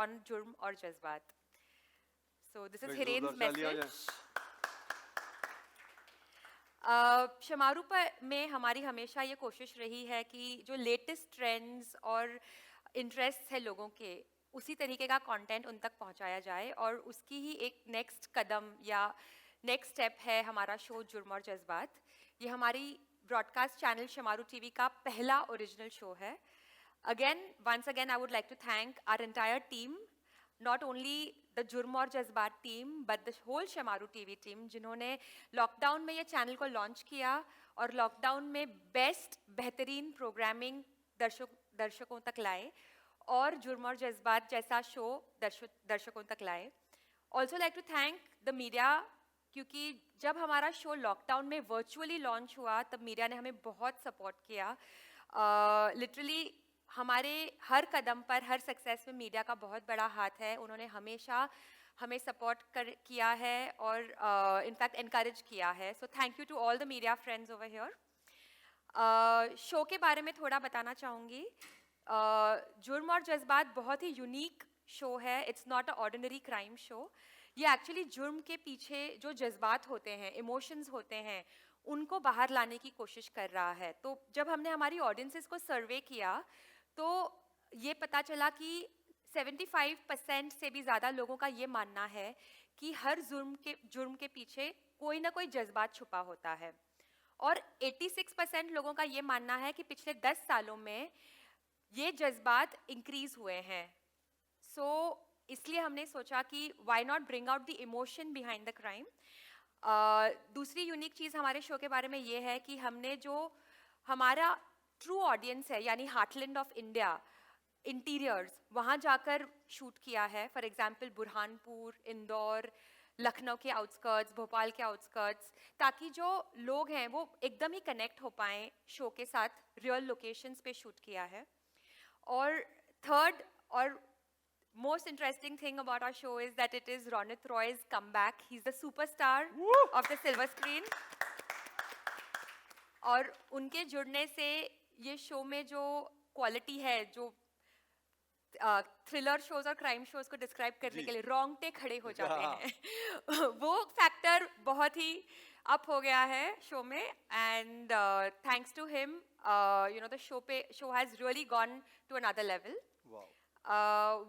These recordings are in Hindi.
on जुर्म और जज्बात. So this is Hiren's message. Shemaroo पर में हमारी हमेशा ये कोशिश रही है कि जो लेटेस्ट ट्रेंड्स और इंटरेस्ट है लोगों के, उसी तरीके का कंटेंट उन तक पहुंचाया जाए, और उसकी ही एक नेक्स्ट कदम या नेक्स्ट स्टेप है हमारा शो जुर्म और जज्बात. ये हमारी ब्रॉडकास्ट चैनल शमारू टीवी का पहला ओरिजिनल शो है. Once again, I would like to thank our entire team, not only the जुर्म और जज्बात team, but the whole Shemaroo TV team, जिन्होंने लॉकडाउन में ये चैनल को लॉन्च किया और लॉकडाउन में बेहतरीन प्रोग्रामिंग दर्शकों तक लाए और जुर्म और जज्बात जैसा शो दर्शकों तक लाए. Also like to thank the media, क्योंकि जब हमारा शो लॉकडाउन में वर्चुअली लॉन्च हुआ तब मीडिया ने हमें बहुत सपोर्ट किया. लिटरली हमारे हर कदम पर, हर सक्सेस में मीडिया का बहुत बड़ा हाथ है. उन्होंने हमेशा हमें सपोर्ट किया है और इनफैक्ट इनकरेज किया है. So thank you to all the media friends over here. Show के बारे में थोड़ा बताना चाहूँगी. जुर्म और जज्बात बहुत ही यूनिक शो है. It's not a ordinary crime show. ये एक्चुअली जुर्म के पीछे जो जज्बात होते हैं, इमोशंस होते हैं, उनको बाहर लाने की कोशिश कर रहा है. तो जब हमने हमारी ऑडियंसेस को सर्वे किया तो ये पता चला कि 75% से भी ज़्यादा लोगों का ये मानना है कि हर जुर्म के पीछे कोई ना कोई जज्बात छुपा होता है. और 86% लोगों का ये मानना है कि पिछले 10 सालों में ये जज्बात इंक्रीज हुए हैं. सो इसलिए हमने सोचा कि why not bring out the emotion behind the crime. दूसरी यूनिक चीज़ हमारे शो के बारे में ये है कि हमने जो हमारा ट्रू ऑडियंस है, यानी हार्टलैंड ऑफ इंडिया, इंटीरियर्स, वहाँ जाकर शूट किया है. फॉर एग्जांपल बुरहानपुर, इंदौर, लखनऊ के आउटस्कर्ट्स, भोपाल के आउटस्कर्ट्स, ताकि जो लोग हैं वो एकदम ही कनेक्ट हो पाएँ शो के साथ. रियल लोकेशंस पे शूट किया है. और थर्ड और most interesting thing about our show is that it is Ronit Roy's comeback. He's the superstar of the silver screen. और उनके जुड़ने से ये शो में जो क्वालिटी है, जो थ्रिलर शोज और क्राइम शोज को डिस्क्राइब करने के लिए रोंगटे खड़े हो जाते हैं, वो फैक्टर बहुत ही अप हो गया है शो में. And thanks to him, you know, the show has really gone to another level.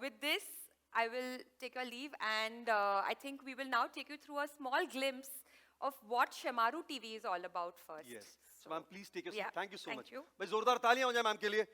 With this, I will take a leave, and I think we will now take you through a small glimpse of what Shamaru TV is all about first. Yes. So ma'am, please take a seat. Yeah, Thank you so thank much. you. भाई जोरदार तालियां हो जाए मैम के लिए.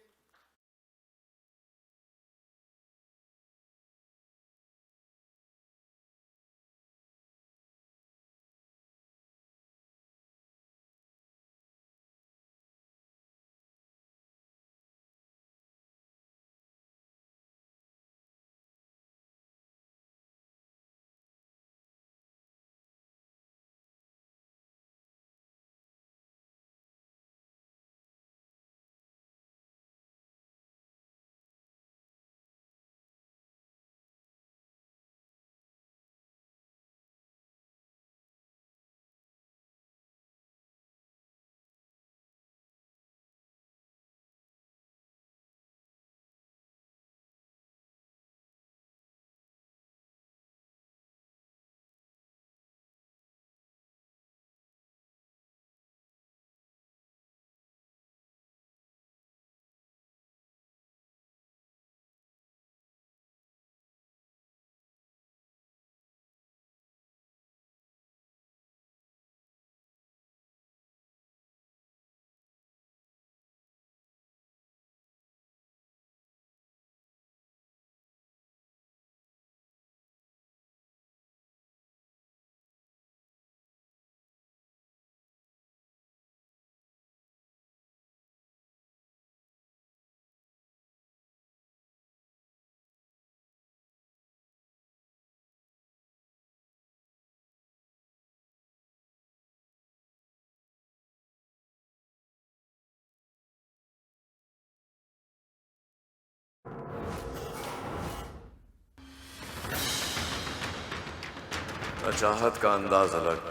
न चाहत का अंदाज अलग,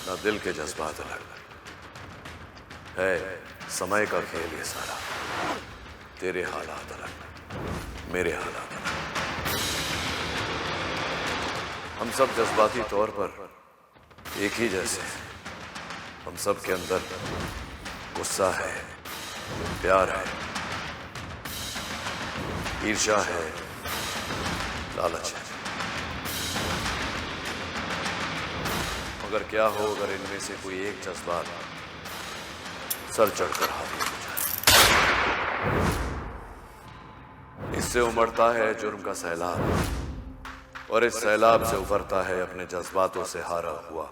न दिल के जज्बात अलग है. समय का खेल ये सारा. तेरे हालात अलग, मेरे हालात अलग. हम सब जज्बाती तौर पर एक ही जैसे हैं। हम सब के अंदर गुस्सा है, प्यार है, ईर्ष्या है, लालच है। मगर क्या हो अगर इनमें से कोई एक जज्बात सर चढ़कर हावी हो जाए। इससे उमड़ता है जुर्म का सैलाब और इस सैलाब से उभरता है अपने जज्बातों से हारा हुआ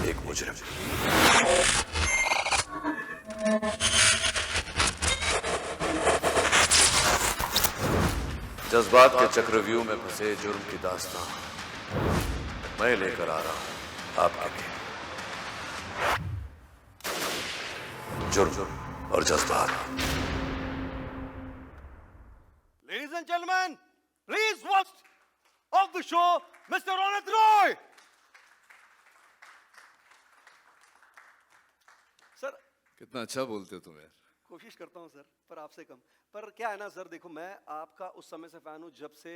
एक मुजरिम। जज्बात के चक्रव्यूह में फंसे जुर्म की दास्तां मैं लेकर आ रहा हूं आपके लिए। जुर्म और जज्बात। Ladies and gentlemen, please watch of the show, Mr. Ronit Roy. Sir कितना अच्छा बोलते हो तुम यार। कोशिश करता हूं सर, पर आपसे कम। पर क्या है ना सर, देखो मैं आपका उस समय से फैन हूं जब से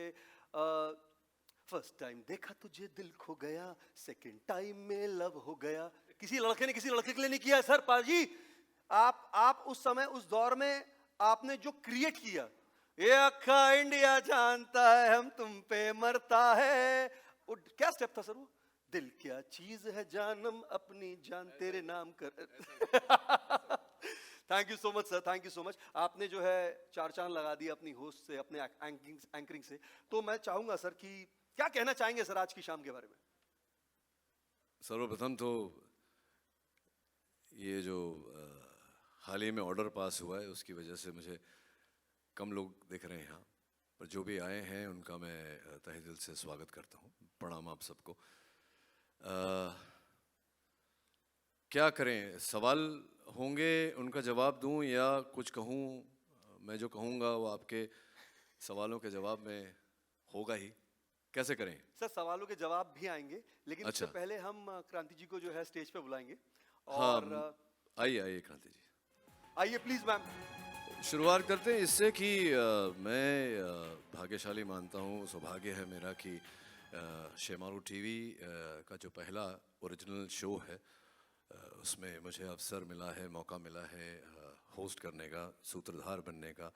फर्स्ट टाइम देखा तुझे दिल खो गया, सेकंड टाइम में लव हो गया। किसी लड़के ने किसी लड़के के लिए नहीं किया है सर। पाजी आप उस समय उस दौर में आपने जो क्रिएट किया, ये अक्खा इंडिया जानता है हम तुम पे मरता है, वो क्या स्टेप था सर वो? दिल क्या चीज है जानम अपनी जान तेरे नाम कर। Thank you so much sir, thank you so much. आपने जो है चार चांद लगा दिया अपनी होस्ट से, अपने एंकरिंग से। तो मैं चाहूंगा सर कि क्या कहना चाहेंगे सर आज की शाम के बारे में? सर्वप्रथम तो ये जो हाल ही में ऑर्डर पास हुआ है उसकी वजह से मुझे कम लोग दिख रहे हैं यहाँ पर। जो भी आए हैं उनका मैं तहे दिल से स्वागत करता हूँ। प्रणाम आप सबको। क्या करें, सवाल होंगे उनका जवाब दूं या कुछ कहूं? मैं जो कहूंगा वो आपके सवालों के जवाब में होगा ही। कैसे करें? सर सवालों के जवाब भी आएंगे, लेकिन अच्छा। उससे पहले हम क्रांति जी को जो है स्टेज पे बुलाएंगे। हाँ, और आइए आइए क्रांति जी, आइए प्लीज मैम। शुरुआत करते हैं इससे कि मैं भाग्यशाली मानता हूँ, सौभाग्य है मेरा कि शेमारू टीवी का जो पहला ओरिजिनल शो है उसमें मुझे अवसर मिला है, मौका मिला है होस्ट करने का, सूत्रधार बनने का।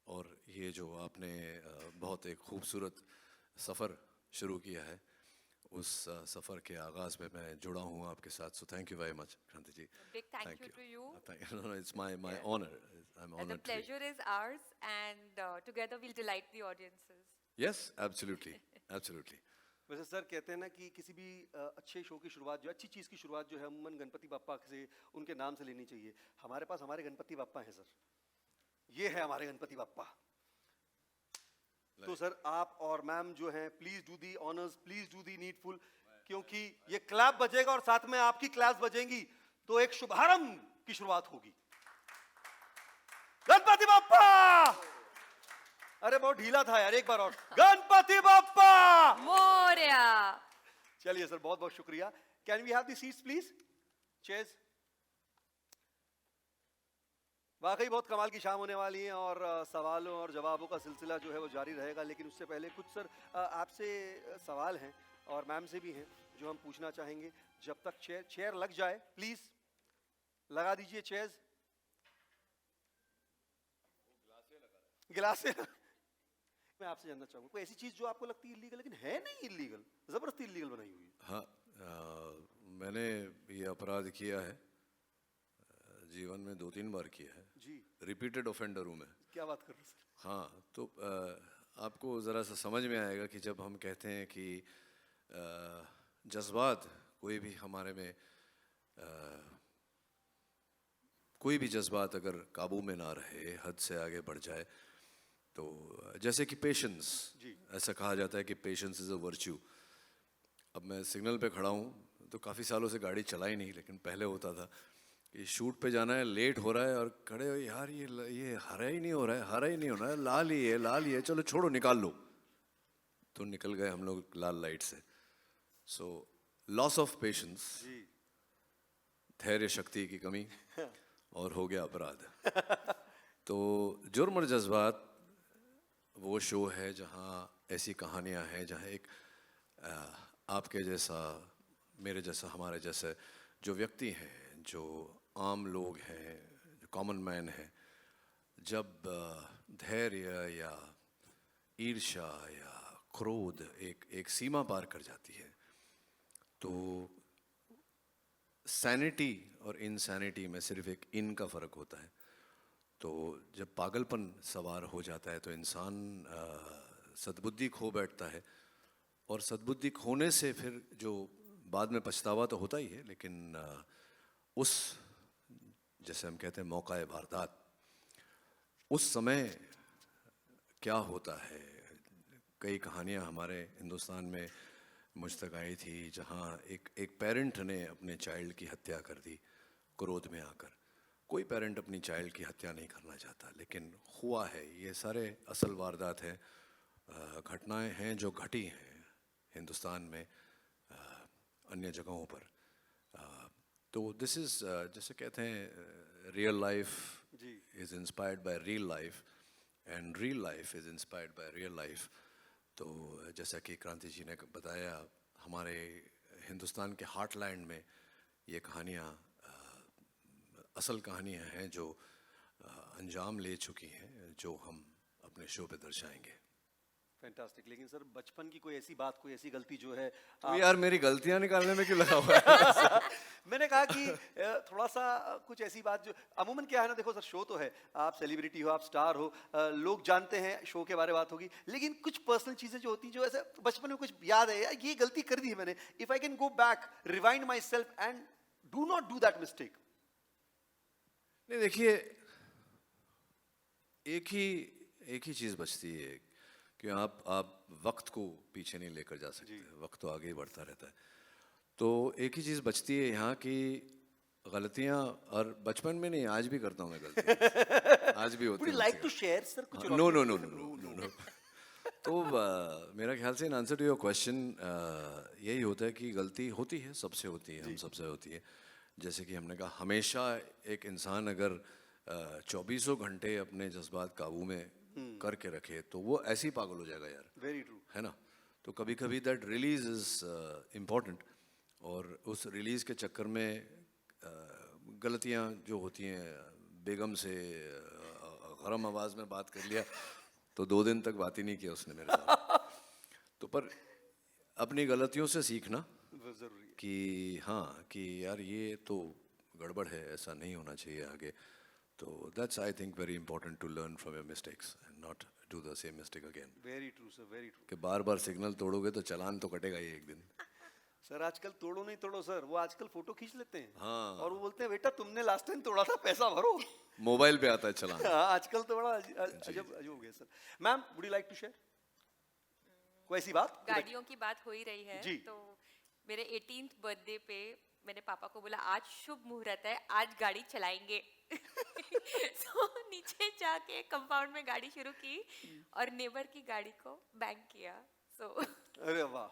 और ये जो आपने बहुत एक खूबसूरत सफ़र शुरू किया है, उस सफ़र के आगाज़ में मैं जुड़ा हूँ आपके साथ। सो thank you very much Kranti ji. Big thank you to you. No, it's my honor. I'm And the honored to be. pleasure is ours, and together we'll delight the audiences. Yes, absolutely, absolutely. वैसे सर कहते हैं ना कि किसी भी अच्छे शो की शुरुआत जो है, अच्छी चीज़ की शुरुआत जो है अमूमन गणपति बाप्पा से, उनके नाम से लेनी चाहिए। हमारे पास हमारे गणपति बाप्पा हैं सर, ये है हमारे गणपति बाप्पा। तो सर आप और मैम जो हैं please do the honours, please do the needful, क्योंकि ये क्लैप बजेगा और साथ में आपकी क्लैप्स बजेंगी तो एक शुभारंभ की शुरुआत होगी। गणपति बाप्पा! अरे बहुत ढीला था यार, एक बार और। गणपति बाप्पा मोरया! चलिए सर, बहुत बहुत शुक्रिया। Can we have the seats please? Cheers. वाकई बहुत कमाल की शाम होने वाली है और सवालों और जवाबों का सिलसिला जो है वो जारी रहेगा। लेकिन उससे पहले कुछ सर आपसे सवाल हैं और मैम से भी हैं जो हम पूछना चाहेंगे। जब तक चेयर लग जाए प्लीज लगा दीजिए चेयर्स। गिलासे मैं आपसे जानना चाहूंगा कोई ऐसी चीज जो आपको लगती है इलीगल लेकिन है नहीं इलीगल, जबरदस्ती इलीगल बनाई हुई है? हाँ, मैंने ये अपराध किया है, जीवन में 2-3 बार किया है जी। रिपीटेड ऑफेंडर हूँ मैं। क्या बात कर रहे हैं सर? हाँ, तो आपको ज़रा सा समझ में आएगा कि जब हम कहते हैं कि जज्बात कोई भी हमारे में कोई भी जज्बात अगर काबू में ना रहे, हद से आगे बढ़ जाए, तो जैसे कि पेशेंस, ऐसा कहा जाता है कि पेशेंस इज़ अ वर्च्यू। अब मैं सिग्नल पे खड़ा हूँ तो काफ़ी सालों से गाड़ी चलाई नहीं, लेकिन पहले होता था कि शूट पे जाना है, लेट हो रहा है और खड़े हो, यार ये हरा ही नहीं हो रहा है, हरा ही नहीं हो रहा है, लाल ही है, चलो छोड़ो निकाल लो। तो निकल गए हम लोग लाल लाइट से। सो लॉस ऑफ पेशेंस, धैर्य शक्ति की कमी, और हो गया अपराध। तो जुर्म और जज्बात वो शो है जहाँ ऐसी कहानियाँ हैं, जहाँ एक आपके जैसा, मेरे जैसा, हमारे जैसे जो व्यक्ति हैं, जो आम लोग हैं, जो कॉमन मैन हैं, जब धैर्य या ईर्ष्या या क्रोध एक एक सीमा पार कर जाती है, तो सैनिटी और इनसैनिटी में सिर्फ एक इन का फ़र्क होता है। तो जब पागलपन सवार हो जाता है तो इंसान सद्बुद्धि खो बैठता है, और सद्बुद्धि खोने से फिर जो बाद में पछतावा तो होता ही है, लेकिन उस, जैसे हम कहते हैं, मौका वारदात, उस समय क्या होता है। कई कहानियाँ हमारे हिंदुस्तान में मुझ तक आई थी जहाँ एक पेरेंट ने अपने चाइल्ड की हत्या कर दी क्रोध में आकर। कोई पेरेंट अपनी चाइल्ड की हत्या नहीं करना चाहता, लेकिन हुआ है। ये सारे असल वारदात हैं, घटनाएं हैं जो घटी हैं हिंदुस्तान में, अन्य जगहों पर। तो दिस इज़, जैसे कहते हैं, रियल लाइफ जी। Is inspired by real life, and real life is inspired by real life. तो जैसा कि क्रांति जी ने बताया, हमारे हिंदुस्तान के हार्टलैंड में ये कहानियाँ असल कहानियाँ हैं जो अंजाम ले चुकी हैं, जो हम अपने शो पे दर्शाएंगे। फैंटास्टिक। लेकिन सर, बचपन की कोई ऐसी बात, कोई ऐसी गलती जो है तो यार मेरी गलतियाँ निकालने में क्यों लगा हुआ है? मैंने कहा कि थोड़ा सा कुछ ऐसी बात जो अमूमन क्या है ना, देखो सर, शो तो है, आप सेलिब्रिटी हो, आप स्टार हो, लोग जानते हैं, शो के बारे में बात होगी, लेकिन कुछ पर्सनल चीजें जो होती हैं, जो ऐसे बचपन में कुछ याद है, यार ये गलती कर दी है मैंने, if I can go back, rewind my self and do not do that mistake. नहीं, देखिए, एक ही चीज़ बचती है कि आप वक्त को पीछे नहीं लेकर जा सकते, वक्त तो आगे ही बढ़ता रहता है। तो एक ही चीज़ बचती है यहाँ की गलतियाँ, और बचपन में नहीं, आज भी करता हूँ मैं गलतियाँ, आज भी होती वुड है यू लाइक मुझसे। टू शेयर सर कुछ? No no no no no no. तो मेरा ख्याल से in answer to your question यही होता है कि गलती होती है, सबसे होती है, हम सबसे होती है। जैसे कि हमने कहा, हमेशा एक इंसान अगर 24 घंटे अपने जज्बात काबू में करके रखे तो वो ऐसे ही पागल हो जाएगा यार। Very true. है ना? तो कभी कभी दैट रिलीज इज़ इम्पॉर्टेंट, और उस रिलीज़ के चक्कर में गलतियाँ जो होती हैं, बेगम से गरम आवाज़ में बात कर लिया तो 2 दिन तक बात ही नहीं किया उसने मेरे साथ। तो पर अपनी गलतियों से सीखना जरूरी है। कि हाँ, कि यार ये तो गड़बड़ है, ऐसा नहीं होना चाहिए आगे। तो that's, I think, very important to learn from your mistakes and not do the same mistake again. Very true sir, very true. कि बार बार सिग्नल तोड़ोगे तो चालान तो कटेगा ही एक दिन। सर आजकल तोड़ो नहीं तोड़ो सर, वो आजकल फोटो खींच लेते हैं। हाँ। और वो बोलते हैं, बेटा तुमने लास्ट टाइम तोड़ा था, पैसा भरो। मोबाइल पे आता है चालान। हाँ, आजकल तो बड़ा अजब अजब हो गया sir. Ma'am, would you like to share कोई ऐसी बात? गाड़ियों की बात हो ही रही है, जी। तो मेरे 18th बर्थडे पे मैंने पापा को बोला, आज शुभ मुहूर्त है, आज गाड़ी चलाएंगे। तो नीचे जाके कंपाउंड में गाड़ी शुरू की और नेबर की गाड़ी को बैंग किया। सो अरे वाह,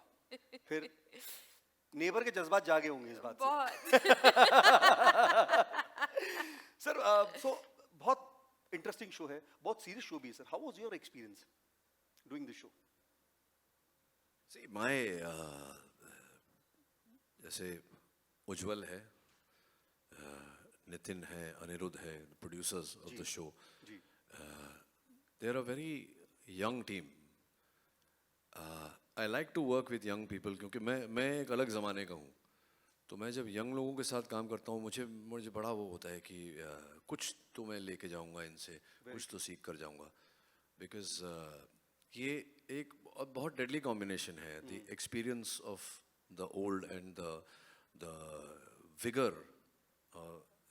फिर नेबर के जज्बात जागे होंगे इस बात से। बहुत सर सो बहुत इंटरेस्टिंग शो है, बहुत सीरियस शो भी है sir. How was your experience doing this show? See, my जैसे उज्जवल है, नितिन है, अनिरुद्ध है, प्रोड्यूसर्स ऑफ द शो, जी। They are a very young team. I like to work with young people, क्योंकि मैं एक अलग ज़माने का हूँ। तो मैं जब यंग लोगों के साथ काम करता हूँ, मुझे बड़ा वो होता है कि कुछ तो मैं लेके जाऊँगा इनसे, कुछ तो सीख कर जाऊँगा। बिकॉज ये एक बहुत डेडली कॉम्बिनेशन है, the experience of the old and the vigour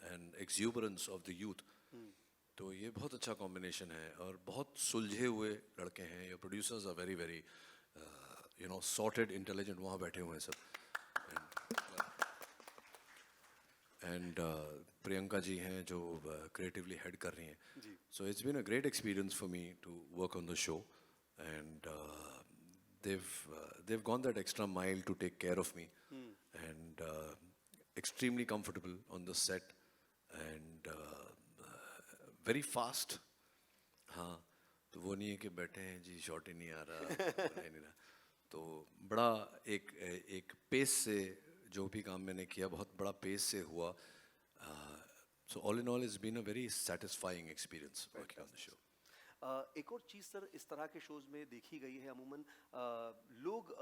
and exuberance of the youth. तो ये बहुत अच्छा कॉम्बिनेशन है, और बहुत सुलझे हुए लड़के हैं। ये producers are very very you know sorted, intelligent, वहाँ बैठे हुए हैं सब। एंड प्रियंका जी हैं जो क्रिएटिवली हेड कर रही हैं। So it's been a great experience for me to work on the show, and they've gone that extra mile to take care of me, and extremely comfortable on the set, and very fast. हाँ, तो वो नहीं है कि बैठे हैं जी, शॉट ही नहीं आ रहा, नहीं रहा। तो बड़ा एक एक पेस से जो भी काम मैंने किया बहुत बड़ा पेस से हुआ. So all in all it's been a very satisfying experience working on the show. एक और चीज़ सर इस तरह के शोज़ में देखी गई है अमूमन लोग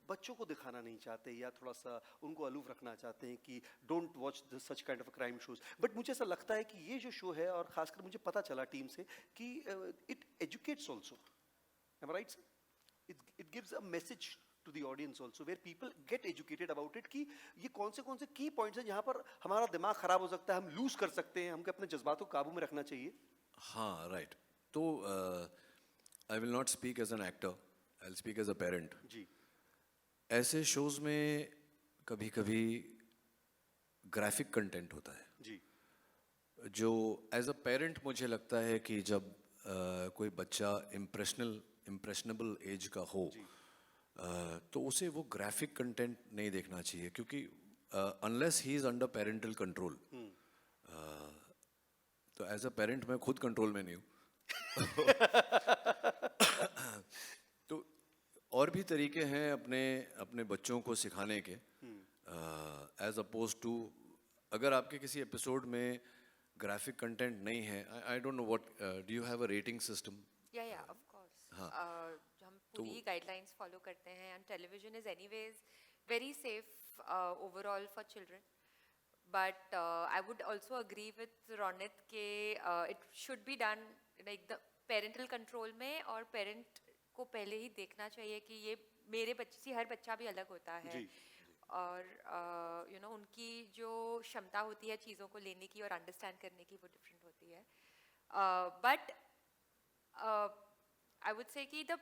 बच्चों को दिखाना नहीं चाहते या थोड़ा सा उनको अलूफ रखना चाहते हैं कि don't watch such kind of crime shows. But मुझे ऐसा लगता है कि ये जो शो है और ख़ासकर मुझे पता चला टीम से कि it educates also. Am I right sir? It gives a message to the audience also where people get educated about it कि ये कौन से की पॉइंट्स हैं जहाँ पर हमारा दिमाग खराब हो सकता है, हम लूज कर सकते हैं, हमको अपने जज्बातों को काबू में रखना चाहिए. हाँ, राइट. तो I will not speak as an actor, I will speak as a parent. जी. ऐसे शोज में कभी कभी ग्राफिक कंटेंट होता है जी. जो एज अ पेरेंट मुझे लगता है कि जब कोई बच्चा इम्प्रेशनेबल एज का हो तो उसे वो ग्राफिक कंटेंट नहीं देखना चाहिए क्योंकि unless he is under parental control. तो एज अ पेरेंट मैं खुद कंट्रोल में नहीं हूँ. तो और भी तरीके हैं अपने अपने बच्चों को सिखाने के एज अपोज टू अगर आपके किसी एपिसोड में ग्राफिक कंटेंट नहीं है. I don't know what do you have a rating system? या ऑफ कोर्स. हम पूरी गाइडलाइंस फॉलो करते हैं and television is anyways very safe overall for children. But I would also agree with Ronit के it should be done like the parental control में और पेरेंट को पहले ही देखना चाहिए कि ये मेरे बच्चे से हर बच्चा भी अलग होता है. जी. और यू नो उनकी जो क्षमता होती है चीज़ों को लेने की और अंडरस्टैंड करने की वो डिफरेंट होती है. बट आई वुड से कि द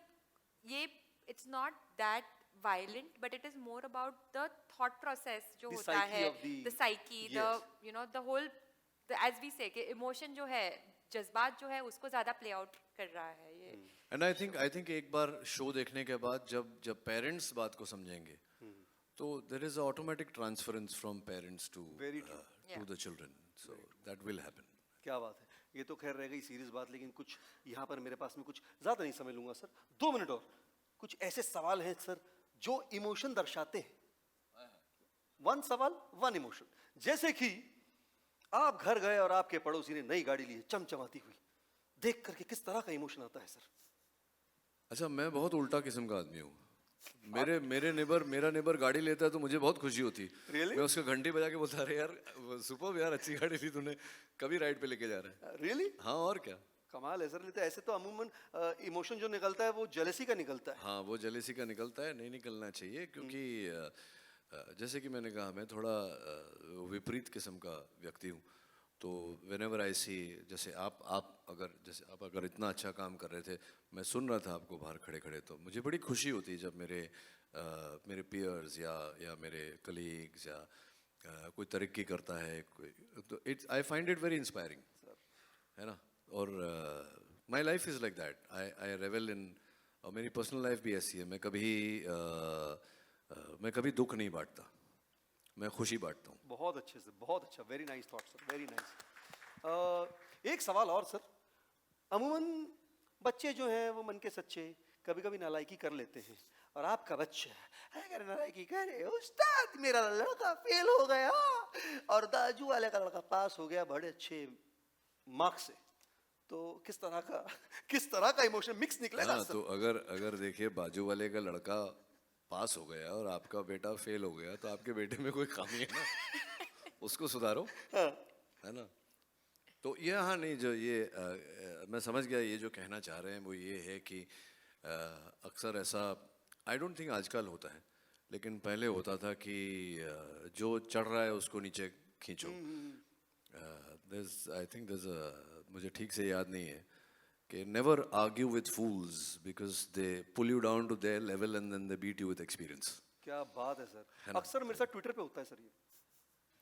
ये it's not that violent but it is more about the thought process जो The होता psyche है, of the- the psyche, Yes. the you know the whole as we say कि emotion जो है, जज्बात जो है उसको ज़्यादा play out कर रहा है ये. एंड आई थिंक एक बार शो देखने के बाद जब पेरेंट्स बात को समझेंगे तो there is automatic transference from parents to Very true. To the children. So that will happen. क्या बात है. ये तो खैर रह गई सीरियस बात, लेकिन कुछ यहाँ पर मेरे पास में कुछ ज़्यादा नहीं समझ लूँगा सर. 2 मिनट और. कुछ ऐसे सवाल हैं सर जो इमोशन दर्शाते हैं. 1 सवाल 1 इमोशन. जैसे कि आप घर गए और आपके पड़ोसी ने नई गाड़ी ली है चमचमाती हुई, देख करके किस तरह का इमोशन आता है सर? अच्छा, मैं बहुत उल्टा किस्म का आदमी हूँ. मेरा नेबर गाड़ी लेता है तो मुझे बहुत खुशी होती. Really? मैं उसको घंटी बजा के बोलता अरे यार सुपर यार, अच्छी गाड़ी ली तूने, कभी राइड पे लेके जा रहा है. रियली? हाँ और क्या. कमाल है सर. नहीं तो ऐसे तो अमूमन इमोशन जो निकलता है वो जेलसी का निकलता है. हाँ, वो जेलेसी का निकलता है. नहीं निकलना चाहिए क्योंकि जैसे कि मैंने कहा मैं थोड़ा विपरीत किस्म का व्यक्ति हूँ. तो व्हेनेवर आई सी, जैसे आप अगर इतना अच्छा काम कर रहे थे, मैं सुन रहा था आपको बाहर खड़े खड़े, तो मुझे बड़ी खुशी होती जब मेरे पीयर्स या मेरे कलीग्स या कोई तरक्की करता है कोई. तो it's I find it very inspiring, है ना. और my life is like that. I revel in. और मेरी पर्सनल लाइफ भी ऐसी है. मैं कभी दुख नहीं बांटता, मैं खुशी बांटता हूँ. बहुत अच्छे सर, बहुत अच्छा. Very nice thought sir, very nice. एक सवाल और सर. अमूमन बच्चे जो हैं वो मन के सच्चे कभी कभी नालायकी कर लेते हैं, और आपका बच्चा अगर नालायकी करे, उस्ताद मेरा लड़का फेल हो गया और दाजू वाले का लड़का पास हो गया बड़े अच्छे मार्क्स से, तो किस तरह का इमोशन मिक्स निकलेगा हाँ, सर? तो अगर देखिए बाजू वाले का लड़का पास हो गया और आपका बेटा फेल हो गया तो आपके बेटे में कोई खामी है ना. उसको सुधारो, है ना. तो ये हाँ नहीं, जो ये मैं समझ गया. ये जो कहना चाह रहे हैं वो ये है कि अक्सर ऐसा आई डोंट थिंक आजकल होता है, लेकिन पहले होता था कि जो चढ़ रहा है उसको नीचे खींचो. आई थिंक मुझे ठीक से याद नहीं है कि never argue with fools because they pull you down to their level and then they beat you with experience. क्या बात है सर. अक्सर मेरे साथ ट्विटर पे होता है सर ये.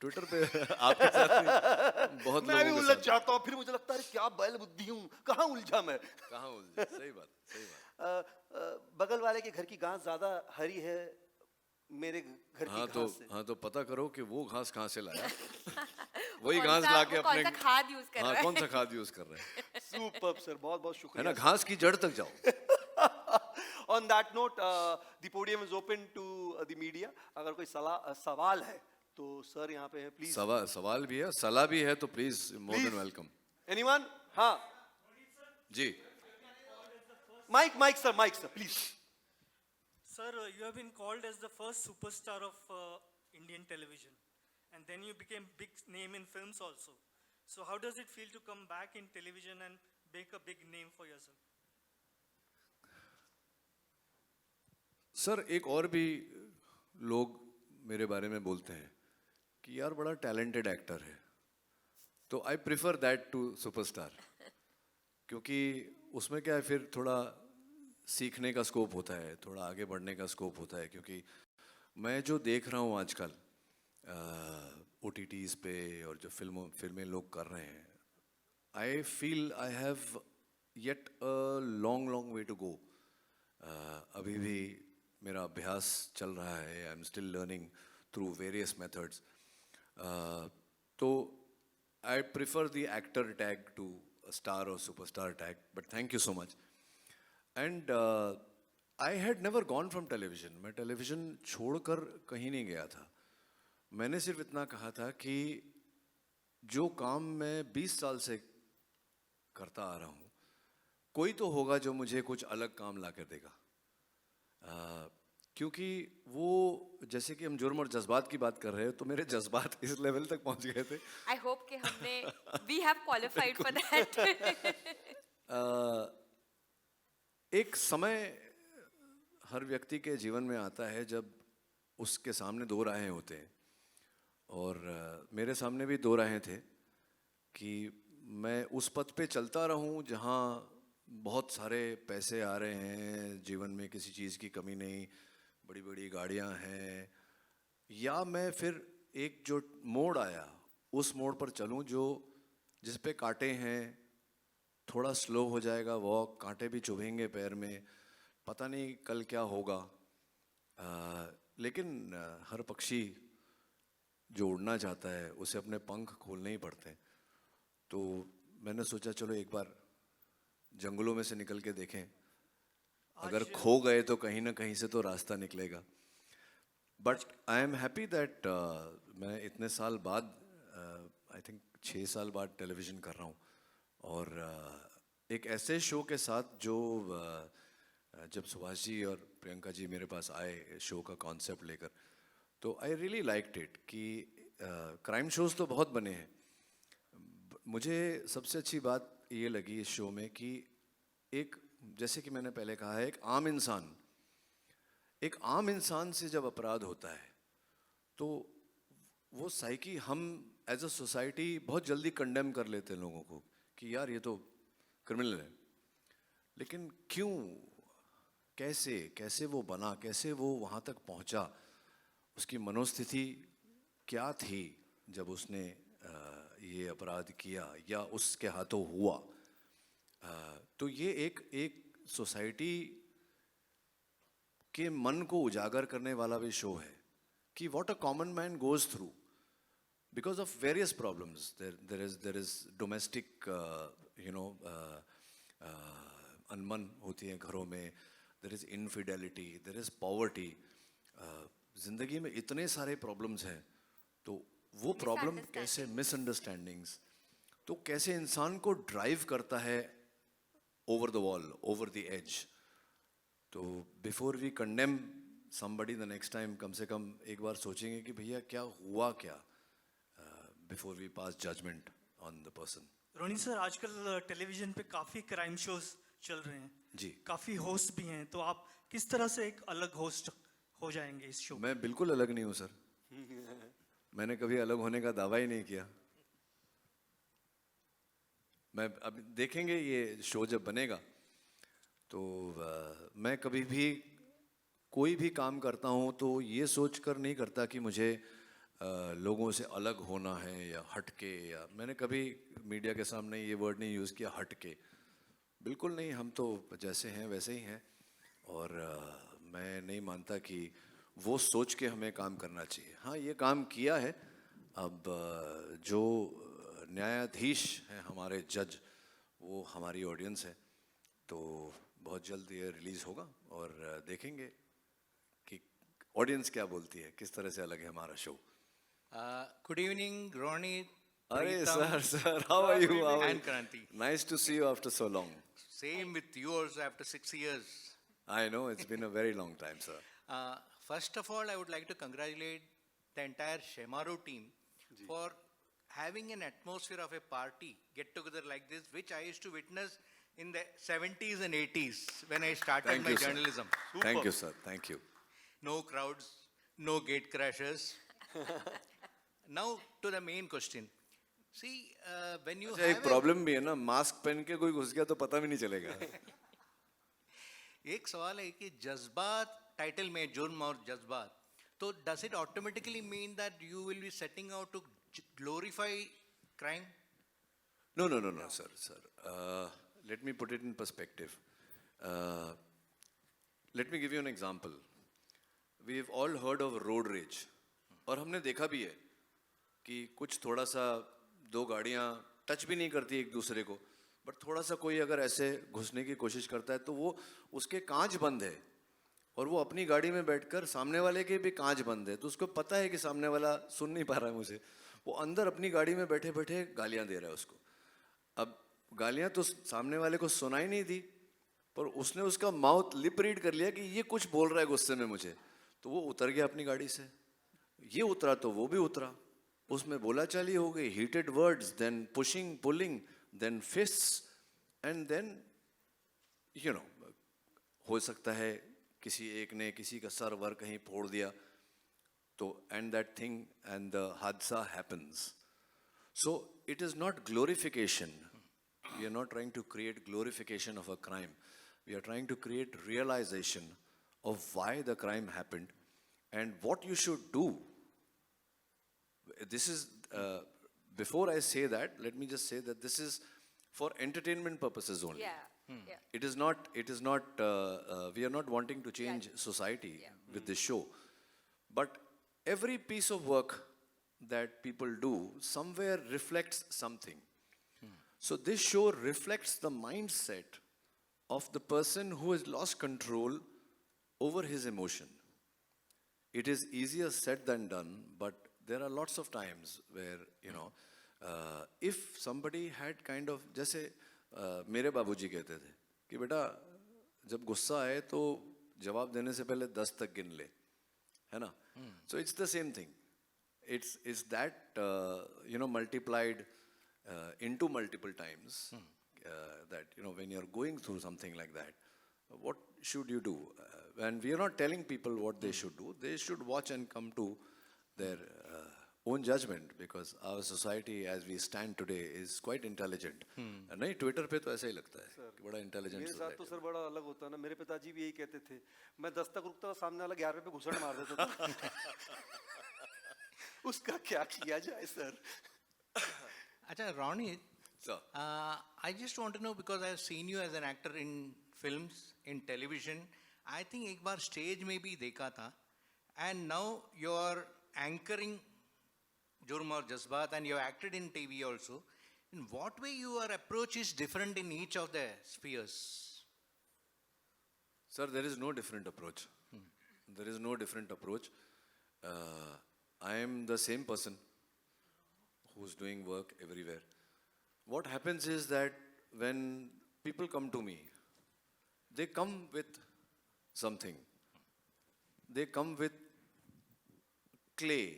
ट्विटर पे आपके साथ नहीं, बहुत मैं भी लोगों के उलझ साथ. जाता हूँ, फिर मुझे लगता है क्या बैल बुद्धि हूँ, कहाँ उलझा मैं. कहाँ उलझे. सही बात. बगल वाले के घर की घास ज्यादा हरी है मेरे घर की घास से. हाँ तो पता करो कि वो घास कहाँ से लाया. वही कौन घास सा- ला के वो कौन अपने सा खाद यूज कर रहा है. कौन सा खाद यूज कर रहे हैं, सुपर्ब सर, बहुत बहुत है शुक्रिया. ना. घास की जड़ तक जाओ. On that note, the podium is open to the media. अगर कोई सवाल है तो सर यहाँ पे है, प्लीज. सवाल भी है, सलाह भी है, तो please more than welcome. Anyone? हाँ. जी. Mike sir, please. Sir, you have been called as the first superstar of Indian television, and then you became big name in films also. So how does it feel to come back in television and make a big name for yourself? Sir, एक और भी लोग मेरे बारे में बोलते हैं कि यार बड़ा टैलेंटेड एक्टर है, तो I prefer that to superstar, क्योंकि उसमें क्या है, फिर थोड़ा सीखने का स्कोप होता है, थोड़ा आगे बढ़ने का स्कोप होता है. क्योंकि मैं जो देख रहा हूँ आजकल OTTs पे और जो फिल्में लोग कर रहे हैं, I feel I have yet a long way to go. अभी भी मेरा अभ्यास चल रहा है. I am still learning through various methods. तो I prefer the actor tag to star और superstar tag, but thank you so much. And I had never gone from television. मैं टेलीविजन छोड़कर कहीं नहीं गया था. मैंने सिर्फ इतना कहा था कि जो काम मैं 20 साल से करता आ रहा हूँ, कोई तो होगा जो मुझे कुछ अलग काम ला कर देगा. क्योंकि वो, जैसे कि हम जुर्म और जज्बात की बात कर रहे हैं, तो मेरे जज्बात इस लेवल तक पहुंच गए थे. आई होप कि हमने we have qualified for that. एक समय हर व्यक्ति के जीवन में आता है जब उसके सामने दो राहें होते हैं, और मेरे सामने भी दो राहें थे कि मैं उस पथ पे चलता रहूं जहां बहुत सारे पैसे आ रहे हैं, जीवन में किसी चीज़ की कमी नहीं, बड़ी बड़ी गाड़ियां हैं, या मैं फिर एक जो मोड़ आया उस मोड़ पर चलूं जो जिस पे कांटे हैं, थोड़ा स्लो हो जाएगा वॉक, कांटे भी चुभेंगे पैर में, पता नहीं कल क्या होगा. लेकिन हर पक्षी जो उड़ना चाहता है उसे अपने पंख खोलने ही पड़ते हैं. तो मैंने सोचा चलो एक बार जंगलों में से निकल के देखें, अगर खो गए तो कहीं ना कहीं से तो रास्ता निकलेगा. But I am happy that मैं इतने साल बाद, आई थिंक 6 साल बाद टेलीविज़न कर रहा हूँ, और एक ऐसे शो के साथ जो जब सुभाष जी और प्रियंका जी मेरे पास आए शो का कॉन्सेप्ट लेकर, तो आई रियली लाइक्ड इट. कि क्राइम शोज़ तो बहुत बने हैं, मुझे सबसे अच्छी बात ये लगी इस शो में कि एक, जैसे कि मैंने पहले कहा है, एक आम इंसान से जब अपराध होता है तो वो साइकी हम एज अ सोसाइटी बहुत जल्दी कंडेम कर लेते हैं लोगों को कि यार ये तो क्रिमिनल है. लेकिन क्यों, कैसे वो बना, कैसे वो वहाँ तक पहुँचा, उसकी मनोस्थिति क्या थी जब उसने ये अपराध किया या उसके हाथों हुआ. तो ये एक सोसाइटी के मन को उजागर करने वाला भी शो है कि what a common man goes through because of various problems. There is domestic अनबन होती है घरों में, there is infidelity, there is poverty. जिंदगी में इतने सारे प्रॉब्लम्स हैं, तो वो प्रॉब्लम कैसे, मिसअंडरस्टैंडिंग्स, तो कैसे इंसान को ड्राइव करता है over the wall, over the edge. तो before we condemn somebody the next time, कम से कम एक बार सोचेंगे कि भैया क्या हुआ क्या, before we pass judgement on the person. Ronnie sir, आजकल टेलीविजन पे काफ़ी क्राइम शोज चल रहे हैं जी. काफ़ी होस्ट भी हैं, तो आप किस तरह से एक अलग होस्ट हो जाएंगे इस शो? मैं बिल्कुल अलग नहीं हूँ सर. मैंने कभी अलग होने का दावा ही नहीं किया. मैं अब देखेंगे ये शो जब बनेगा तो मैं कभी भी कोई भी काम करता हूँ तो ये सोचकर नहीं करता कि मुझे लोगों से अलग होना है या हटके, या मैंने कभी मीडिया के सामने ये वर्ड नहीं यूज़ किया हटके. बिल्कुल नहीं, हम तो जैसे हैं वैसे ही हैं. और मैं नहीं मानता कि वो सोच के हमें काम करना चाहिए. हाँ, ये काम किया है. अब जो न्यायाधीश हैं हमारे जज, वो हमारी ऑडियंस है, तो बहुत जल्द ये रिलीज़ होगा और देखेंगे कि ऑडियंस क्या बोलती है, किस तरह से अलग है हमारा शो. Good evening, Ronnie. अरे Preetham, sir, how are you? How are and you? Kranti. Nice to see you after so long. Same with you also after 6 years. I know it's been a very long time, sir. First of all, I would like to congratulate the entire Shemaru team for having an atmosphere of a party, get together like this, which I used to witness in the 70s and 80s when I started Thank my you, sir. journalism. Thank you, sir. Thank you. No crowds, no gate crashers. Now to the main question. See, when you अच्छा एक have प्रॉब्लम भी है ना, मास्क पहन के कोई घुस गया तो पता भी नहीं चलेगा. एक सवाल है कि जज्बात टाइटल में जुर्म और जज्बात, तो does it automatically mean that you will be setting out to glorify crime? No, no, no, no, sir, sir. Let me put it in perspective. Let me give you an example. We've all heard of road rage. और हमने देखा भी है कि कुछ थोड़ा सा दो गाड़ियाँ टच भी नहीं करती एक दूसरे को, बट थोड़ा सा कोई अगर ऐसे घुसने की कोशिश करता है तो वो उसके कांच बंद है और वो अपनी गाड़ी में बैठकर सामने वाले के भी कांच बंद है, तो उसको पता है कि सामने वाला सुन नहीं पा रहा है मुझे, वो अंदर अपनी गाड़ी में बैठे बैठे गालियाँ दे रहा है उसको. अब गालियाँ तो सामने वाले को सुनाई नहीं दी, पर उसने उसका माउथ लिप रीड कर लिया कि ये कुछ बोल रहा है गुस्से में मुझे, तो वो उतर गया अपनी गाड़ी से. ये उतरा तो वो भी उतरा, उसमें बोलाचाली हो गई, heated words, then pushing pulling, then fists, and then you know हो सकता है किसी एक ने किसी का सर वर कहीं फोड़ दिया, तो and that thing and the हादसा happens. So it is not glorification. We are not trying to create glorification of a crime. We are trying to create realization of why the crime happened and what you should do. This is, before I say that, let me just say that this is for entertainment purposes only. Yeah, yeah. It is not, we are not wanting to change society with this show. But every piece of work that people do somewhere reflects something. So this show reflects the mindset of the person who has lost control over his emotion. It is easier said than done, but there are lots of times where, you know, if somebody had kind of, जैसे मेरे बाबूजी कहते थे कि बेटा जब गुस्सा आए तो जवाब देने से पहले 10 तक गिन ले, है ना? So it's the same thing. It's that you know, multiplied into multiple times, that you know, when you're going through something like that, what should you do? And we are not telling people what they should do. They should watch and come to their own judgment, because our society as we stand today is quite intelligent. नहीं, ट्विटर पे तो ऐसा ही लगता है कि बड़ा intelligent मेरे साथ तो society. सर बड़ा अलग होता है ना. मेरे पिताजी भी यही कहते थे, मैं 10 तक रुकता था, सामने वाला 11 पे घुसड़ मार देता था. उसका क्या किया जाए sir? Acha, Ronnie, So, I just want to know, because I have seen you as an actor in films, in television. I think एक बार stage में भी देखा था, and now you are anchoring Jurm और Jazbaat, and you have acted in TV also. In what way your approach is different in each of the spheres? sir, there is no different approach. There is no different approach. I am the same person who's doing work everywhere. What happens is that when people come to me, they come with something. They come with clay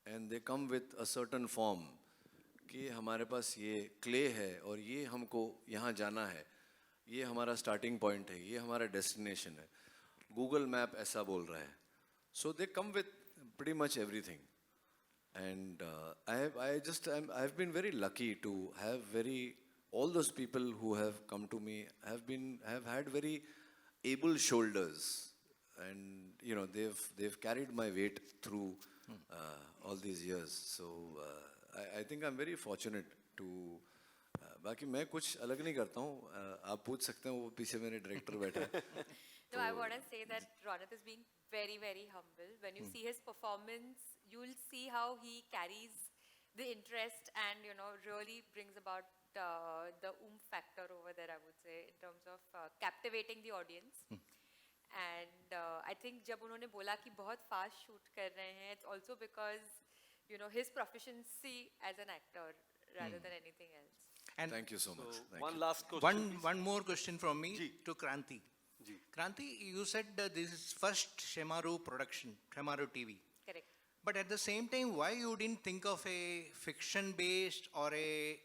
and they come with a certain form कि हमारे पास ये clay है और ये हमको यहाँ जाना है, ये हमारा starting point है, ये हमारा destination है. Google Map ऐसा बोल रहा है. So they come with pretty much everything. And I've been very lucky to have all those people who have come to me have had very able shoulders, and you know, they've carried my weight through all these years. So I think I'm very fortunate to. बाकी मैं कुछ अलग नहीं करता हूँ. आप पूछ सकते हैं, वो पीछे मेरे डायरेक्टर बैठे हैं. No, I want to say that Ronak is being very, very humble. When you see his performance, you'll see how he carries the interest and, you know, really brings about the factor over there, I would say, in terms of captivating the audience. And I think जब उन्होंने बोला कि बहुत fast shoot कर रहे हैं, it's also because you know his proficiency as an actor rather than anything else. And Thank you so much. So, Thank one you. last question. please. one more question from me Ji. to Kranti. Ji. Kranti, you said this is first Shemaru production, Shemaru TV. Correct. But at the same time, why you didn't think of a fiction-based or a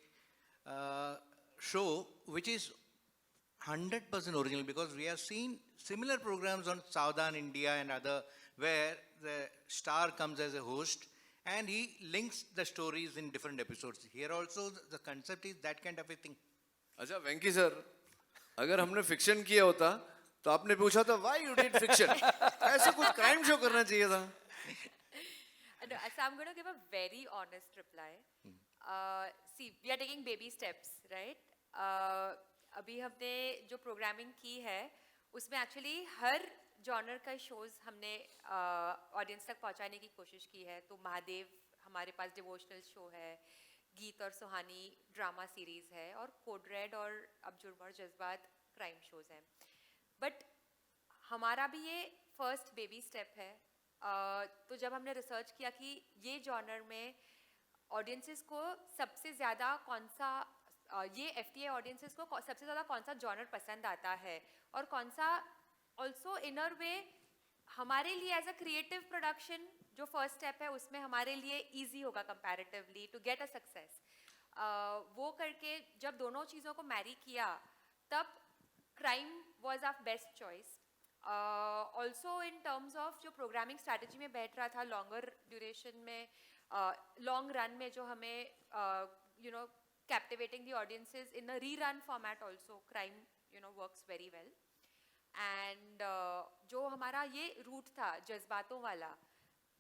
show which is 100% original? Because we have seen similar programs on Southern India and other where the star comes as a host and he links the stories in different episodes. Here also the concept is that kind of a thing. अच्छा वेंकी सर, अगर हमने फिक्शन किया होता तो आपने पूछा था व्हाई यू डिड फिक्शन, ऐसे कुछ क्राइम शो करना चाहिए था. No, so I'm going to give a very honest reply. See, we are taking baby steps, right? अभी हमने जो प्रोग्रामिंग की है उसमें एक्चुअली हर जॉनर का शोज हमने ऑडियंस तक पहुंचाने की कोशिश की है. तो महादेव हमारे पास डिवोशनल शो है, गीत और सुहानी ड्रामा सीरीज है, और कोड रेड और अब जुर्म और जज्बात क्राइम शोज हैं. बट हमारा भी ये फर्स्ट बेबी स्टेप है. तो जब हमने रिसर्च किया कि ये जॉनर में ऑडियंसेस को सबसे ज़्यादा कौन सा ये FTA ऑडियंसेस को सबसे ज़्यादा कौन सा जॉनर पसंद आता है और कौन सा ऑल्सो इनर वे हमारे लिए एज अ क्रिएटिव प्रोडक्शन जो फर्स्ट स्टेप है उसमें हमारे लिए ईजी होगा comparatively to get a success. वो करके जब दोनों चीज़ों को मैरी किया तब crime was our best choice. Also in terms of जो प्रोग्रामिंग स्ट्रैटेजी में बैठ रहा था लॉन्गर ड्यूरेशन में, लॉन्ग रन में जो हमें you know captivating the audiences in a rerun format also, crime you know works very well. And जो हमारा ये रूट था जज्बातों वाला,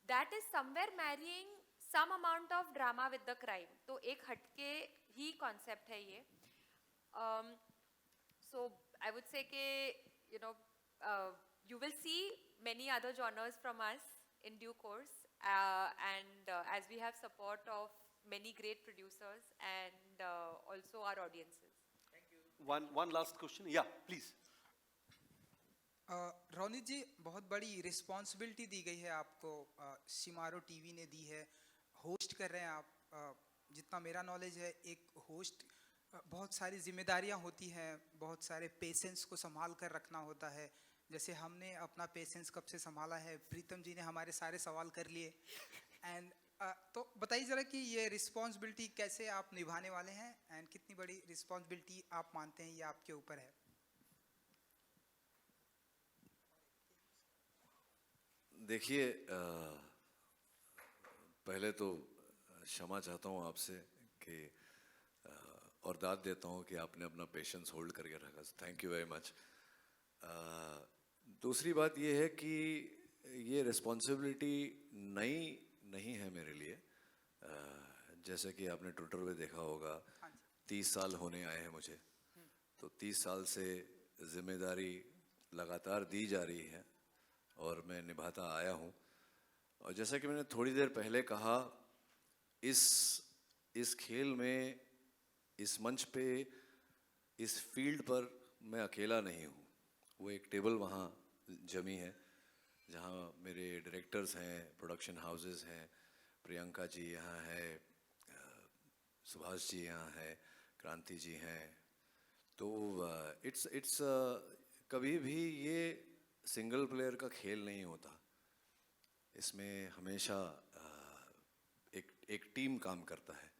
that is somewhere marrying some amount of drama with the crime. तो एक हटके ही concept है ये. So I would say कि you know you will see many other genres from us in due course, and as we have support of many great producers and also our audiences. One last question. Yeah, please. Ronit जी, बहुत बड़ी रिस्पॉन्सिबिलिटी दी गई है आपको, शिमारो टीवी ने दी है, होस्ट कर रहे हैं आप. जितना मेरा नॉलेज है, एक होस्ट बहुत सारी जिम्मेदारियां होती हैं, बहुत सारे पेशेंस को संभाल कर रखना होता है. जैसे हमने अपना पेशेंस कब से संभाला है, प्रीतम जी ने हमारे सारे सवाल कर लिए. एंड तो बताइए ज़रा कि ये रिस्पॉन्सिबिलिटी कैसे आप निभाने वाले हैं एंड कितनी बड़ी रिस्पॉन्सिबिलिटी आप मानते हैं ये आपके ऊपर है. देखिए, पहले तो क्षमा चाहता हूँ आपसे कि और दाद देता हूँ कि आपने अपना पेशेंस होल्ड करके रखा. Thank you very much. दूसरी बात ये है कि ये रिस्पॉन्सिबिलिटी नई नहीं है मेरे लिए. जैसे कि आपने ट्विटर पे देखा होगा, 30 साल होने आए हैं मुझे, तो 30 साल से जिम्मेदारी लगातार दी जा रही है और मैं निभाता आया हूँ. और जैसा कि मैंने थोड़ी देर पहले कहा, इस खेल में, इस मंच पे, इस फील्ड पर मैं अकेला नहीं हूँ. वो एक टेबल वहाँ जमी है जहाँ मेरे डायरेक्टर्स हैं, प्रोडक्शन हाउसेस हैं, प्रियंका जी यहाँ है, सुभाष जी यहाँ है, क्रांति जी हैं. तो इट्स कभी भी ये सिंगल प्लेयर का खेल नहीं होता. इसमें हमेशा एक टीम काम करता है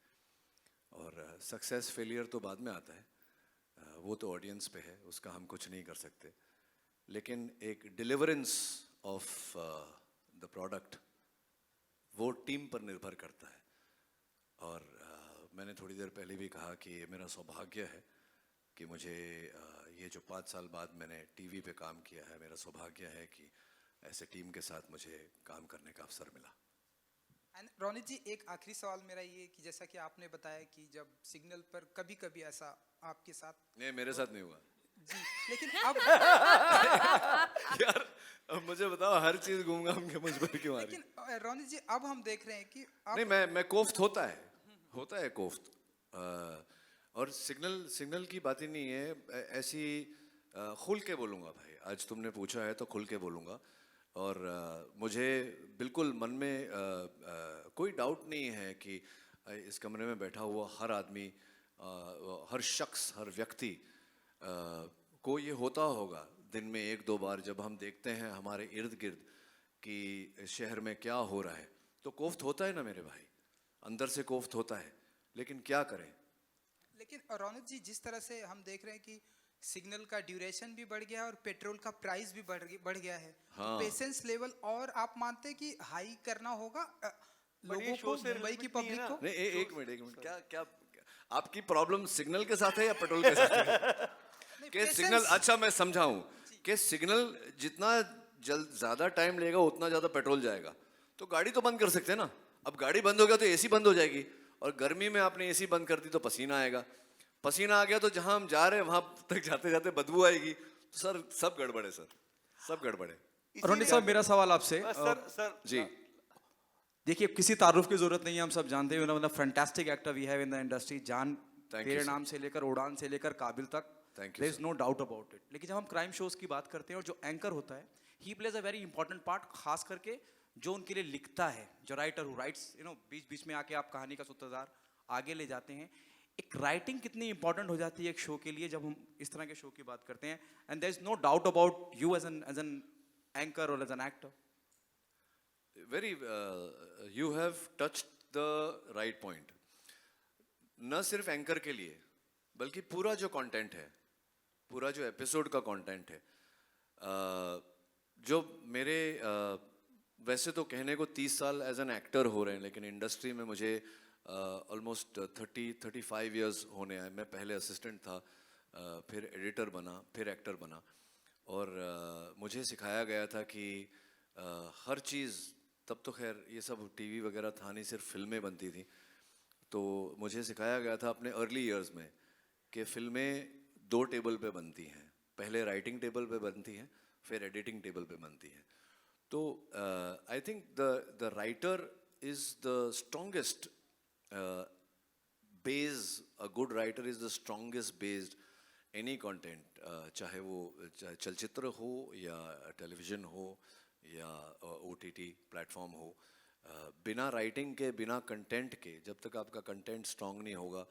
और सक्सेस फेलियर तो बाद में आता है, वो तो ऑडियंस पे है, उसका हम कुछ नहीं कर सकते. लेकिन एक डिलीवरेंस ऑफ द प्रोडक्ट वो टीम पर निर्भर करता है. और मैंने थोड़ी देर पहले भी कहा कि ये मेरा सौभाग्य है कि मुझे ये जो 5 साल बाद मैंने टीवी पे काम किया है, मेरा सौभाग्य है कि ऐसे टीम के साथ मुझे काम करने का अवसर मिला. एंड रोनित जी, एक आखिरी सवाल मेरा ये कि जैसा कि आपने बताया कि जब सिग्नल पर कभी कभी ऐसा आपके साथ, नहीं मेरे साथ नहीं हुआ जी, लेकिन अब यार अब मुझे बताओ, हर चीज घूम घाम के मुझ पर क्यों आ रही? लेकिन रोनित जी, अब हम देख रहे हैं कि नहीं, मैं कोफ्त होता है कोफ्त. और सिग्नल सिग्नल की बात ही नहीं है, ऐसी खुल के बोलूँगा भाई, आज तुमने पूछा है तो खुल के बोलूँगा। और मुझे बिल्कुल मन में कोई डाउट नहीं है कि इस कमरे में बैठा हुआ हर आदमी, हर शख्स, हर व्यक्ति को ये होता होगा दिन में एक दो बार, जब हम देखते हैं हमारे इर्द गिर्द कि शहर में क्या हो रहा है, तो कोफ्त होता है ना मेरे भाई, अंदर से कोफ्त होता है। लेकिन क्या करें? लेकिन रौनक जी, जिस तरह से हम देख रहे हैं कि सिग्नल का ड्यूरेशन भी बढ़ गया है और पेट्रोल का प्राइस भी बढ़ गया है, हाँ। पेशेंस लेवल और आप मानते हैं कि हाई करना होगा ये लोगों शो को, से मुंबई की relevant नहीं है पब्लिक ना। को? नहीं, एक मिनट, क्या क्या आपकी प्रॉब्लम सिग्नल के साथ है या पेट्रोल के साथ है? नहीं, कि patience- सिग्नल, अच्छा मैं समझाऊं कि सिग्नल जितना जल्द ज्यादा टाइम लेगा उतना ज्यादा पेट्रोल जाएगा, तो गाड़ी तो बंद कर सकते हैं ना। अब गाड़ी बंद हो गया तो एसी बंद हो जाएगी, और गर्मी में आपने एसी बंद कर दी तो पसीना आएगा, पसीना आ गया तो जहां हम जा रहे हैं वहां तक जाते जाते बदबू आएगी। तो सर सब गड़बड़ है, सर सब गड़बड़ है। रोनी साहब, मेरा सवाल आपसे, सर जी, देखिए किसी तारुफ की जरूरत नहीं है, हम सब जानते हैं, मतलब fantastic actor we have in the industry. जान Thank you, तेरे sir. नाम से लेकर उड़ान से लेकर काबिल तक, Thank you, there is sir. No doubt about it. लेकिन जब हम क्राइम शोज की बात करते हैं और जो एंकर होता है, he plays a very important part, खास करके जो उनके लिए लिखता है, जो राइटर हु राइट्स, बीच बीच में आके आप कहानी का सूत्रधार आगे ले जाते हैं। एक राइटिंग कितनी इंपॉर्टेंट हो जाती है एक शो के लिए जब हम इस तरह के शो की बात करते हैं, and there is no doubt about you as an anchor और as an actor. Very you have touched the right point. न सिर्फ एंकर के लिए बल्कि पूरा जो कंटेंट है, पूरा जो एपिसोड का कंटेंट है, जो मेरे वैसे तो कहने को 30 साल एज एन एक्टर हो रहे हैं, लेकिन इंडस्ट्री में मुझे ऑलमोस्ट 35 इयर्स होने आए। मैं पहले असिस्टेंट था, फिर एडिटर बना, फिर एक्टर बना, और मुझे सिखाया गया था कि हर चीज़, तब तो खैर ये सब टीवी वगैरह था नहीं, सिर्फ फिल्में बनती थी, तो मुझे सिखाया गया था अपने अर्ली इयर्स में कि फिल्में 2 टेबल पे बनती हैं, पहले राइटिंग टेबल पे बनती हैं, फिर एडिटिंग टेबल पे बनती हैं। तो I think the writer is the strongest base, a good writer is the strongest based any content, चाहे वो चलचित्र हो या टेलीविज़न हो या OTT प्लेटफॉर्म हो। बिना राइटिंग के, बिना कंटेंट के, जब तक आपका कंटेंट स्ट्रॉन्ग नहीं होगा,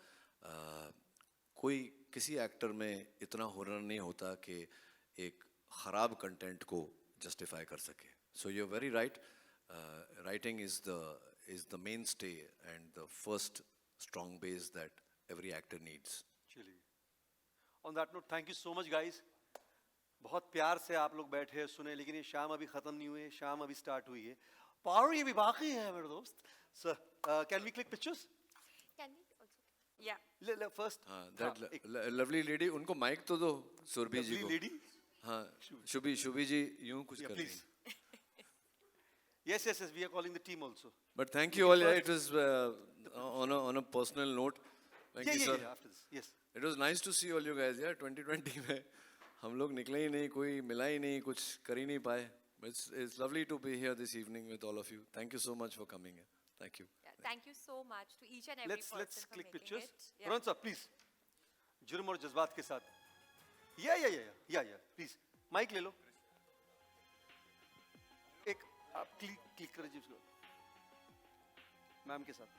कोई किसी एक्टर में इतना हुनर नहीं होता कि एक ख़राब कंटेंट को जस्टिफाई कर सके। So you are very right, writing is the main stay and the first strong base that every actor needs. चलिए, on that note thank you so much guys. बहुत प्यार से आप लोग बैठे हैं, सुने, लेकिन ये शाम अभी खत्म नहीं हुई है, शाम अभी स्टार्ट हुई है, पावर ये भी बाकी है मेरे दोस्त। Sir can we click pictures? Can we also? Yeah. First हाँ, दैट लवली लेडी, उनको माइक तो दो, सुरभि जी को। लेडी, हाँ, शुभी जी यूं कुछ कर रही please. Yes, yes, yes, we are calling the team also. But thank you all. Yeah, it was on a personal note. Thank you, sir. After this, yes. It was nice to see all you guys. Yeah, 2020 में हम लोग निकले ही नहीं, कोई मिला ही नहीं, कुछ कर ही नहीं पाए. It's lovely to be here this evening with all of you. Thank you so much for coming here. Thank you. Yeah, thank you so much to each and every Let's person for click making pictures. it. Yeah. Rohan sir, please. जुर्म और जज्बात के साथ. Yeah. Please. माइक ले लो. एक आप क्लिक कर दीजिए उसको. मैम के साथ.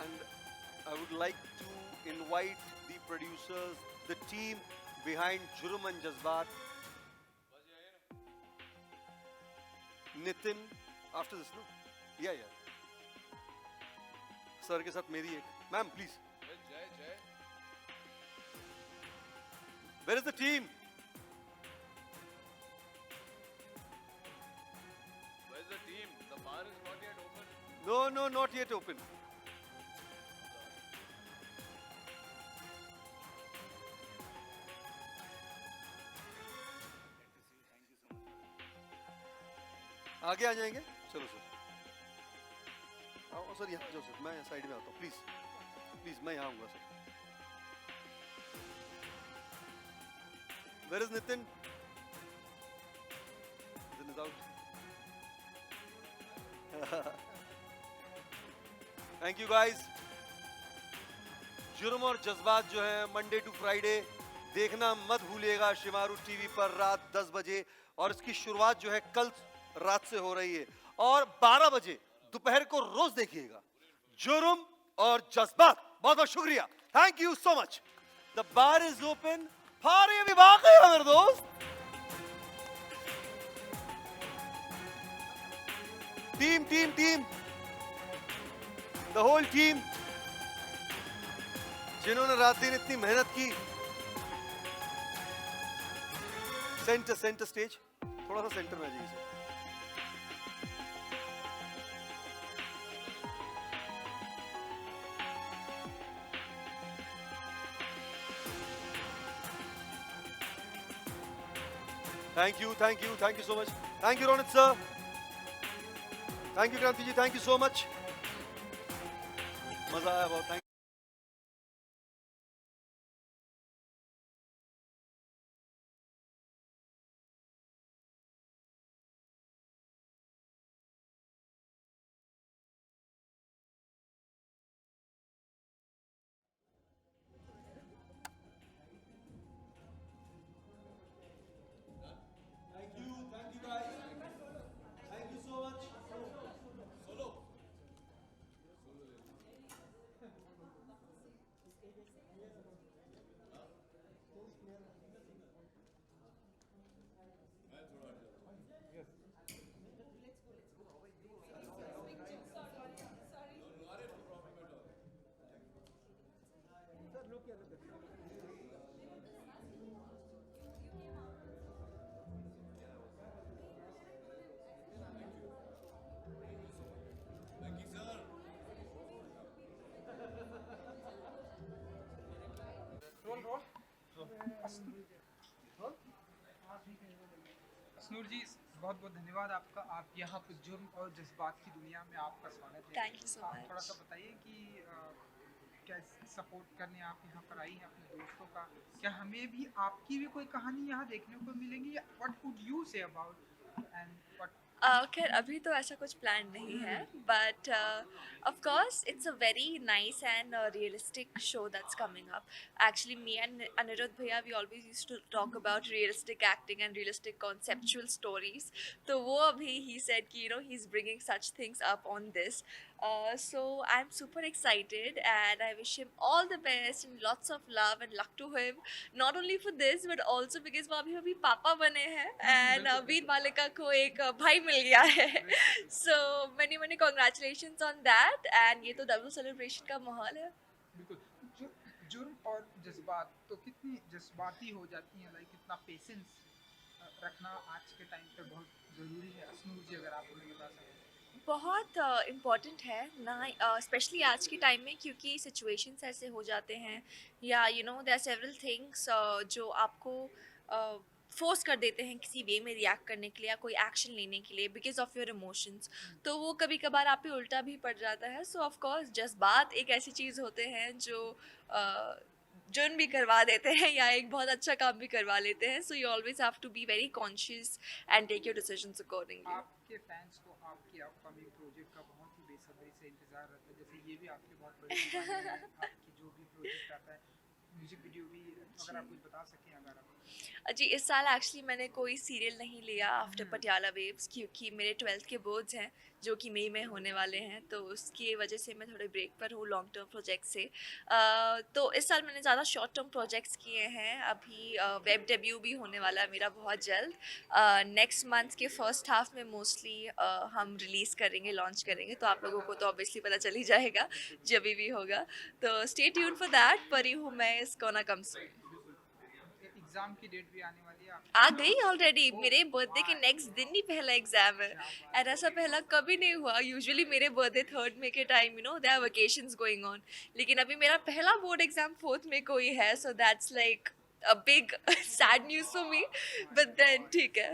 And I would like to invite the producers, the team behind Jurum and Jazbat. Nitin, after this, no? Yeah. Sir के साथ मेरी एक. Ma'am, please. Where is the team? Where's the team? The bar is not yet open. No, not yet open. आगे आ जाएंगे. चलो सर. आओ सर, यहाँ जाओ सर. मैं साइड में आता हूँ. प्लीज मैं यहाँ आऊँगा sir. Where is Nitin? Nitin is out. Thank you guys. जुर्म और जज्बात जो है मंडे टू फ्राइडे देखना मत भूलिएगा शिमारू टीवी पर रात 10 बजे, और इसकी शुरुआत जो है कल रात से हो रही है और 12 बजे दोपहर को रोज देखिएगा जुर्म और जज्बात। बहुत बहुत शुक्रिया, thank you so much. The bar is open, फारे अभी बाकी है मेरे दोस्त। टीम द होल टीम जिन्होंने रात दिन इतनी मेहनत की। सेंटर स्टेज, थोड़ा सा सेंटर में आ जाइए। Thank you so much. Thank you Ronit sir, thank you Kranti ji, thank you so much. मजा आया बहुत, थैंक अश्नूर जी, बहुत बहुत धन्यवाद आपका। आप यहाँ पर जुर्म और जज्बात की दुनिया में आपका स्वागत है। Thank you so आप much. थोड़ा सा बताइए कि क्या सपोर्ट करने आप यहाँ पर आई हैं अपने दोस्तों का, क्या हमें भी आपकी भी कोई कहानी यहाँ देखने को मिलेगी, या what would you say about and what? खैर अभी तो ऐसा कुछ प्लान नहीं है, but of course it's a very nice and realistic show that's coming up. Actually, me and Anirudh Bhaiya, we always used to talk about realistic acting and realistic conceptual stories. तो वो अभी he said कि he's bringing such things up on this. So I'm super excited and I wish him all the best and lots of love and luck to him. Not only for this but also because वो अभी पापा बने हैं and वीर मालिका को एक भाई मिल गया है. So many congratulations on that and ये तो डबल सेलिब्रेशन का माहौल है. बिल्कुल। जुर्म और जज्बात तो कितनी जज्बाती हो जाती हैं, लाइक कितना पेशेंस रखना आज के टाइम पे बहुत ज़रूरी है। अश्नूर जी, अगर आप हमें बता सकें। बहुत इम्पॉर्टेंट है ना, स्पेशली आज के टाइम में, क्योंकि सिचुएशंस ऐसे हो जाते हैं या देयर आर सेवरल थिंग्स जो आपको फोर्स कर देते हैं किसी वे में रिएक्ट करने के लिए या कोई एक्शन लेने के लिए बिकॉज ऑफ योर इमोशंस, तो वो कभी कभार आप पे उल्टा भी पड़ जाता है. सो ऑफ कोर्स जज्बात एक ऐसी चीज़ होते हैं जो जुर्म भी करवा देते हैं या एक बहुत अच्छा काम भी करवा लेते हैं. So you always have to be very conscious and take your decisions accordingly. आपके फैंस को आपके अपकमिंग प्रोजेक्ट का बहुत ही बेसब्री से इंतजार रहता है, जैसे ये भी आपके बहुत बड़ी दीवानी है, आपकी जो भी प्रोजेक्ट आता है, म्यूजिक वीडियो भी, अगर आप कुछ बता सकें अगर आप। जी, इस साल एक्चुअली मैंने कोई सीरियल नहीं लिया आफ्टर पटियाला वेव्स, क्योंकि मेरे 12th के बोर्ड्स हैं जो कि मई में होने वाले हैं, तो उसकी वजह से मैं थोड़े ब्रेक पर हूँ लॉन्ग टर्म प्रोजेक्ट से. तो इस साल मैंने ज़्यादा शॉर्ट टर्म प्रोजेक्ट्स किए हैं. अभी वेब डेब्यू भी होने वाला है मेरा बहुत जल्द. नेक्स्ट मंथ के फर्स्ट हाफ में मोस्टली हम रिलीज़ करेंगे, लॉन्च करेंगे, तो आप लोगों को तो ऑब्वियसली पता चल ही जाएगा जब भी होगा. तो स्टे ट्यून फॉर दैट. परी हूँ मैं, इस गोना कम सून. एग्जाम की डेट भी आने वाली है आ गई ऑलरेडी. मेरे बर्थडे के नेक्स्ट दिन ही पहला एग्जाम है एंड ऐसा पहला कभी नहीं हुआ. यूजुअली मेरे बर्थडे 3rd मई के time there are vacations going on, लेकिन अभी मेरा पहला बोर्ड एग्जाम 4th में कोई है. So that's like a big sad news for me, but then ठीक है.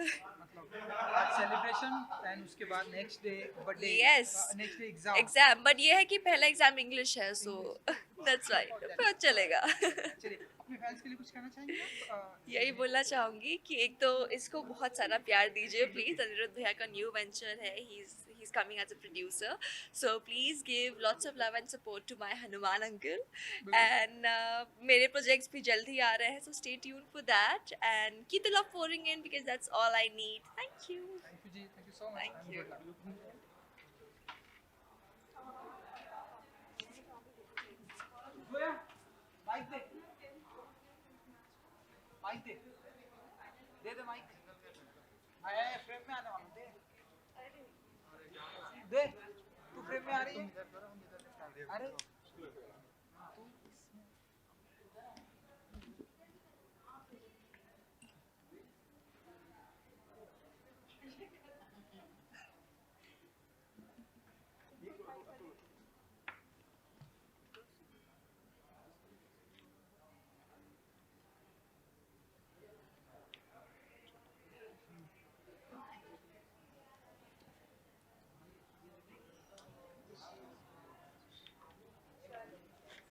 आज सेलिब्रेशन एंड उसके बाद next day birthday, Yes. Next day exam, but ये है कि पहला एग्जाम इंग्लिश है, सो दैट्स राइट, पर चलेगा. चलिए अपने फैंस के लिए कुछ कहना चाहेंगे आप? यही बोलना चाहूँगी कि एक तो इसको बहुत सारा प्यार दीजिए प्लीज़। अनिरुद्ध भैया का न्यू वेंचर है, he is coming as a producer, so please give lots of love and support to my Hanuman uncle. And मेरे प्रोजेक्ट्स भी जल्द ही आ रहे हैं, so stay tune for that and keep the love pouring in because that's all I need. Thank you. Thank you जी, thank you so much. Thank you. Mic दे, माइक दे, दे माइक। आया है, फ्रेम में आने वाला, दे दे, तू फ्रेम में आ रही है। अरे